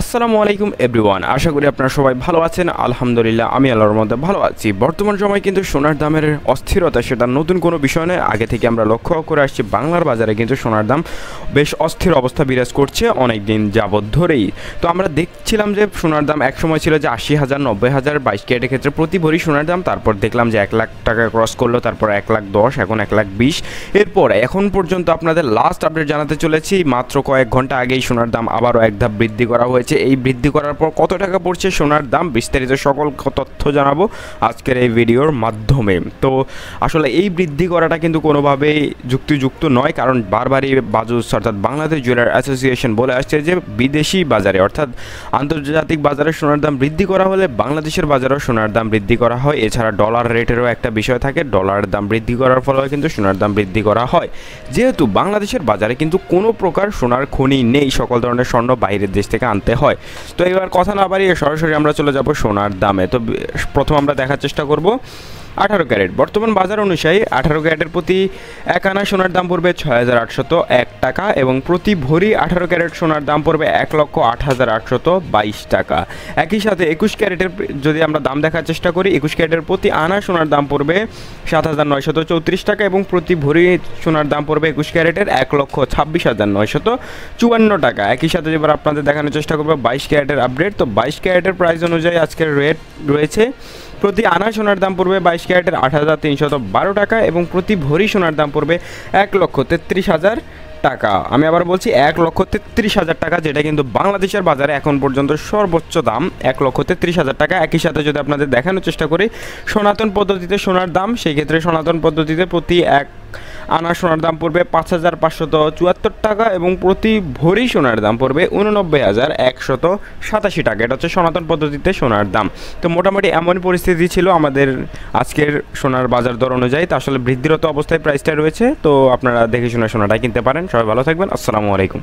আসসালামু আলাইকুম এভরিওয়ান, আশা করি আপনারা সবাই ভালো আছেন। আলহামদুলিল্লাহ আমি আল্লাহর মধ্যে ভালো আছি। বর্তমান সময় কিন্তু সোনার দামের অস্থিরতা সেটা নতুন কোনো বিষয় নয়, আগে থেকে আমরা লক্ষ্য করে আসছি বাংলার বাজারে কিন্তু সোনার দাম বেশ অস্থির অবস্থা বিরাজ করছে অনেক দিন যাবৎ ধরেই। তো আমরা দেখছিলাম যে সোনার দাম এক সময় ছিল যে ৮০,০০০, ৯০,০০০ 22 ক্যারেটের ক্ষেত্রে প্রতি ভরি সোনার দাম, তারপর দেখলাম যে ১,০০,০০০ টাকা ক্রস করলো, তারপর ১,১০,০০০, এখন ১,২০,০০০, এরপর এখন পর্যন্ত আপনাদের লাস্ট আপডেট জানাতে চলেছি। মাত্র কয়েক ঘন্টা আগেই সোনার দাম আবারও এক ধাপ বৃদ্ধি করা হয়েছে। এই বৃদ্ধি করার পর কত টাকা পড়ছে সোনার দাম, বিস্তারিত সকল তথ্য জানাবো আজকের এই ভিডিওর মাধ্যমে। তো আসলে এই বৃদ্ধি করাটা কিন্তু কোনোভাবেই যুক্তিযুক্ত নয়, কারণ বারবারই বাজুস অর্থাৎ বাংলাদেশ জুয়েলার অ্যাসোসিয়েশন বলে আসছে যে বিদেশি বাজারে অর্থাৎ আন্তর্জাতিক বাজারে সোনার দাম বৃদ্ধি করা হলে বাংলাদেশের বাজারেও সোনার দাম বৃদ্ধি করা হয়। এছাড়া ডলার রেটেরও একটা বিষয় থাকে, ডলারের দাম বৃদ্ধি করার ফলে কিন্তু সোনার দাম বৃদ্ধি করা হয়। যেহেতু বাংলাদেশের বাজারে কিন্তু কোনো প্রকার সোনার খনি নেই, সকল ধরনের স্বর্ণ বাইরের দেশ থেকে আনতে হয়। তো এবার কথা না বাড়িয়ে সরাসরি আমরা চলে যাব সোনার দামে। তো প্রথম আমরা দেখার চেষ্টা করব 18 ক্যারেট। বর্তমান বাজার অনুযায়ী 18 ক্যারেটের প্রতি 1 আনা সোনার দাম পড়বে ৬,৮০১ টাকা এবং প্রতি ভরি 18 ক্যারেট সোনার দাম পড়বে ১,০৮,৮22 টাকা। একই সাথে 21 ক্যারেটের যদি আমরা দাম দেখার চেষ্টা করি, 21 ক্যারেটের প্রতি আনা সোনার দাম পড়বে ৭,৯৩৪ টাকা এবং প্রতি ভরি সোনার দাম পড়বে 21 ক্যারেটের ১,২৬,৯৫৪ টাকা। একই সাথে এবার আপনাদের দেখানোর চেষ্টা করবো 22 ক্যারেটের আপডেট। তো 22 ক্যারেটের প্রাইস অনুযায়ী আজকের রেট রয়েছে, প্রতি আনা সোনার দাম পড়বে 22 ক্যারেটের ৮,৩১২ টাকা এবং প্রতি ভরি সোনার দাম পড়বে ১,৩৩,০০০ টাকা। আমি আবার বলছি ১,৩৩,০০০ টাকা, যেটা কিন্তু বাংলাদেশের বাজারে এখন পর্যন্ত সর্বোচ্চ দাম ১,৩৩,০০০ টাকা। একই সাথে যদি আপনাদের দেখানোর চেষ্টা করি সনাতন পদ্ধতিতে সোনার দাম, সেই ক্ষেত্রে সনাতন পদ্ধতিতে প্রতি 1 আনা সোনার দাম পড়বে ৫,৫৭৪ টাকা এবং প্রতি ভরি সোনার দাম পড়বে ৮৯,১৮৭ টাকা। এটা হচ্ছে সনাতন পদ্ধতিতে সোনার দাম। তো মোটামুটি এমনই পরিস্থিতি ছিল আমাদের আজকের সোনার বাজার দর অনুযায়ী। তো আসলে বৃদ্ধিরত অবস্থায় প্রাইসটা রয়েছে, তো আপনারা দেখে শুনে সোনাটা কিনতে পারেন। সবাই ভালো থাকবেন, আসসালামু আলাইকুম।